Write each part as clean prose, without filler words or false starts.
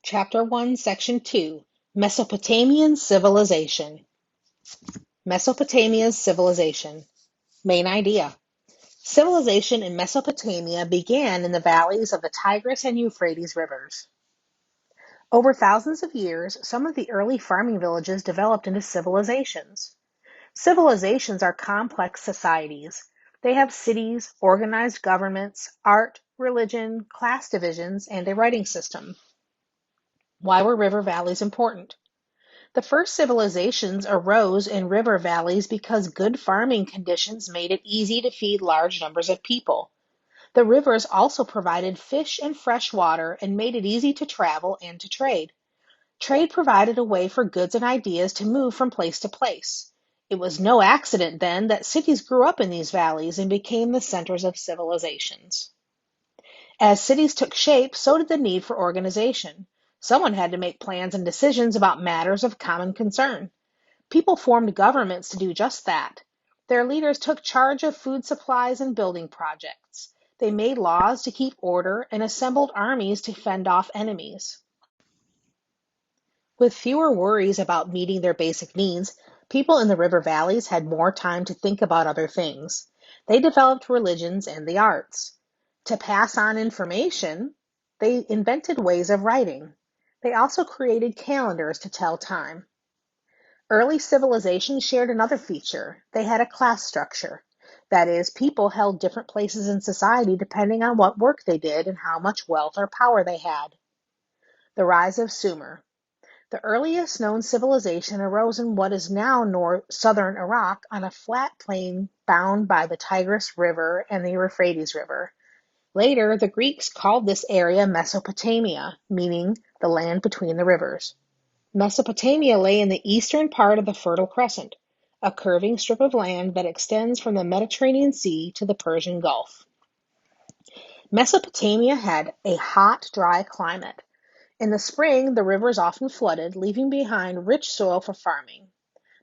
Chapter 1, Section 2, Mesopotamian Civilization. Mesopotamia's civilization. Main idea. Civilization in Mesopotamia began in the valleys of the Tigris and Euphrates rivers. Over thousands of years, some of the early farming villages developed into civilizations. Civilizations are complex societies. They have cities, organized governments, art, religion, class divisions, and a writing system. Why were river valleys important? The first civilizations arose in river valleys because good farming conditions made it easy to feed large numbers of people. The rivers also provided fish and fresh water and made it easy to travel and to trade. Trade provided a way for goods and ideas to move from place to place. It was no accident then that cities grew up in these valleys and became the centers of civilizations. As cities took shape, so did the need for organization. Someone had to make plans and decisions about matters of common concern. People formed governments to do just that. Their leaders took charge of food supplies and building projects. They made laws to keep order and assembled armies to fend off enemies. With fewer worries about meeting their basic needs, people in the river valleys had more time to think about other things. They developed religions and the arts. To pass on information, they invented ways of writing. They also created calendars to tell time. Early civilizations shared another feature. They had a class structure. That is, people held different places in society depending on what work they did and how much wealth or power they had. The rise of Sumer. The earliest known civilization arose in what is now southern Iraq on a flat plain bound by the Tigris River and the Euphrates River. Later, the Greeks called this area Mesopotamia, meaning the land between the rivers. Mesopotamia lay in the eastern part of the Fertile Crescent, a curving strip of land that extends from the Mediterranean Sea to the Persian Gulf. Mesopotamia had a hot, dry climate. In the spring, the rivers often flooded, leaving behind rich soil for farming.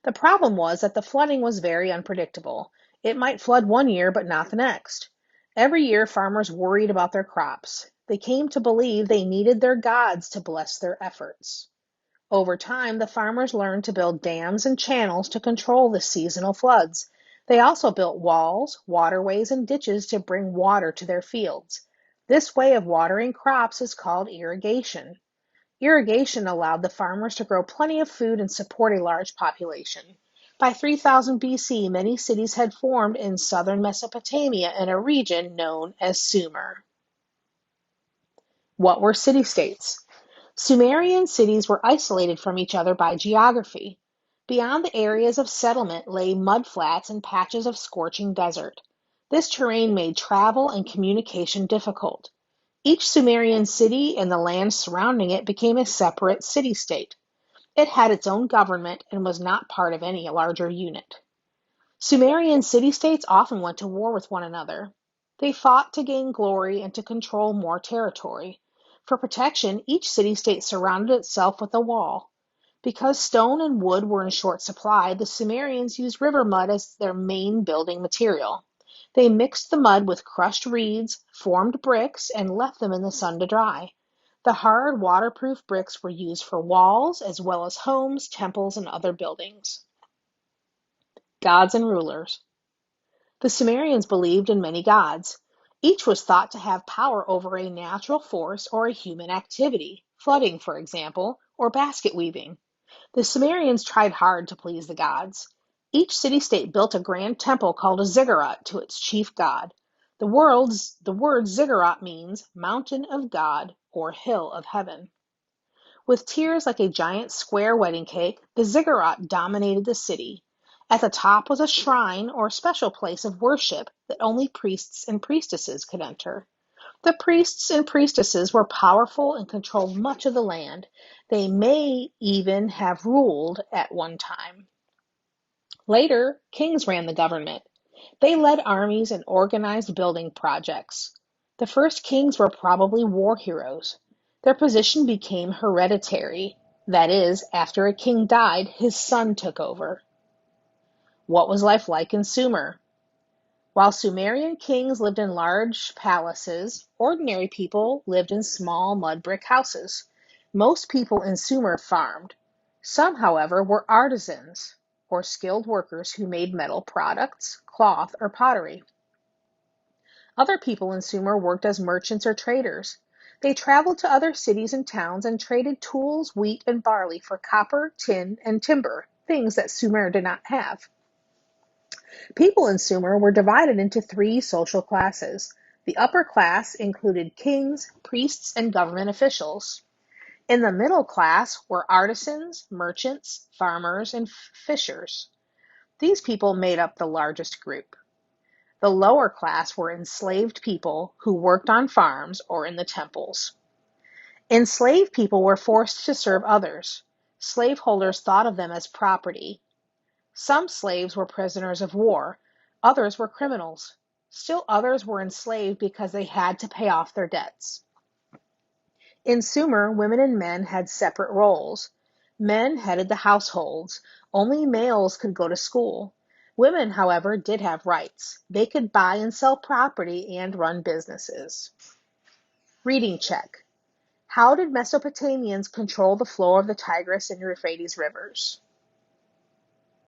The problem was that the flooding was very unpredictable. It might flood one year, but not the next. Every year, farmers worried about their crops. They came to believe they needed their gods to bless their efforts. Over time, the farmers learned to build dams and channels to control the seasonal floods. They also built walls, waterways, and ditches to bring water to their fields. This way of watering crops is called irrigation. Irrigation allowed the farmers to grow plenty of food and support a large population. By 3000 BC, many cities had formed in southern Mesopotamia in a region known as Sumer. What were city-states? Sumerian cities were isolated from each other by geography. Beyond the areas of settlement lay mudflats and patches of scorching desert. This terrain made travel and communication difficult. Each Sumerian city and the land surrounding it became a separate city-state. It had its own government and was not part of any larger unit. Sumerian city-states often went to war with one another. They fought to gain glory and to control more territory. For protection, each city-state surrounded itself with a wall. Because stone and wood were in short supply, the Sumerians used river mud as their main building material. They mixed the mud with crushed reeds, formed bricks, and left them in the sun to dry. The hard, waterproof bricks were used for walls as well as homes, temples, and other buildings. Gods and rulers. The Sumerians believed in many gods. Each was thought to have power over a natural force or a human activity, flooding, for example, or basket weaving. The Sumerians tried hard to please the gods. Each city-state built a grand temple called a ziggurat to its chief god. The word ziggurat means mountain of God or hill of heaven. With tiers like a giant square wedding cake, the ziggurat dominated the city. At the top was a shrine or special place of worship that only priests and priestesses could enter. The priests and priestesses were powerful and controlled much of the land. They may even have ruled at one time. Later, kings ran the government. They led armies and organized building projects. The first kings were probably war heroes. Their position became hereditary. That is, after a king died, his son took over. What was life like in Sumer? While Sumerian kings lived in large palaces, ordinary people lived in small mud brick houses. Most people in Sumer farmed. Some, however, were artisans, or skilled workers who made metal products, cloth, or pottery. Other people in Sumer worked as merchants or traders. They traveled to other cities and towns and traded tools, wheat, and barley for copper, tin, and timber, things that Sumer did not have. People in Sumer were divided into three social classes. The upper class included kings, priests, and government officials. In the middle class were artisans, merchants, farmers, and fishers. These people made up the largest group. The lower class were enslaved people who worked on farms or in the temples. Enslaved people were forced to serve others. Slaveholders thought of them as property. Some slaves were prisoners of war, others were criminals. Still others were enslaved because they had to pay off their debts. In Sumer, women and men had separate roles. Men headed the households. Only males could go to school. Women, however, did have rights. They could buy and sell property and run businesses. Reading check. How did Mesopotamians control the flow of the Tigris and Euphrates rivers?